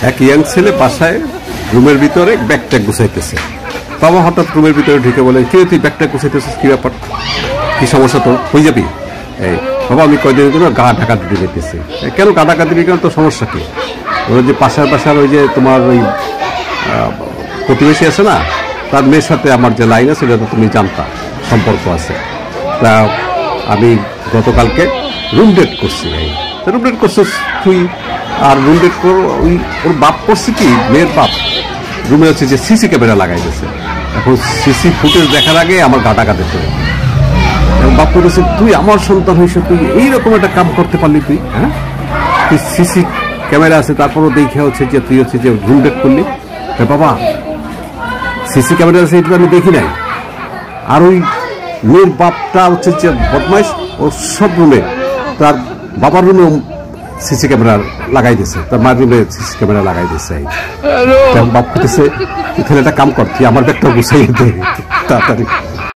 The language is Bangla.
এক ইয়াং ছেলে বাসায় রুমের ভিতরে ব্যাগটা গুছাইতেছে। বাবা হঠাৎ রুমের ভিতরে ঢুকে বলে, কি তুই ব্যাগটা গুছাইতেছিস, কি ব্যাপার, কি সমস্যা তোর, হয়ে যাবি? এই বাবা আমি কয়দিনের জন্য গা ঢাকা দিতে যেতেছি। কেন গা ঢাকা দিবি, কেন তোর সমস্যা কি? ওই যে পাশার ওই যে তোমার ওই প্রতিবেশী আছে না, তার মেয়ের সাথে আমার যে লাইন আছে সেটা তো তুমি জানতা, সম্পর্ক আছে। তা আমি গতকালকে রুম ডেট করছি। রুম ডেট করছিস তুই, আর রুম ডেট কর ওই ওর বাপ করছে কি, মেয়ের বাপ রুমে হচ্ছে যে সিসি ক্যামেরা লাগাই গেছে। এখন সিসি ফুটেজ দেখার আগে আমার গা ঢাকা দিতে হবে। বাপ করেছে, তুই আমার সন্তান হয়েছে, তুই এইরকম একটা কাম করতে পারলি, তুই হ্যাঁ, তুই সিসি ক্যামেরা আছে তারপরও দেখে হচ্ছে যে তুই হচ্ছে যে রুম ডেট করলি। বাবা সিসি ক্যামেরা আছে এটা আমি দেখি নাই। আর ওই মেয়ের বাপটা হচ্ছে যে বদমাইশ, ও সব রুমে, তার বাবার রুমেও সিসি ক্যামেরা লাগাই দিয়েছে, তার মায়ের রুমে সিসি ক্যামেরা লাগাই দিয়েছে। বাপ করতেছে, তুই তাহলে একটা কাম কর, তুই আমার ব্যাগটা গুছাইয়ে দে তাড়াতাড়ি।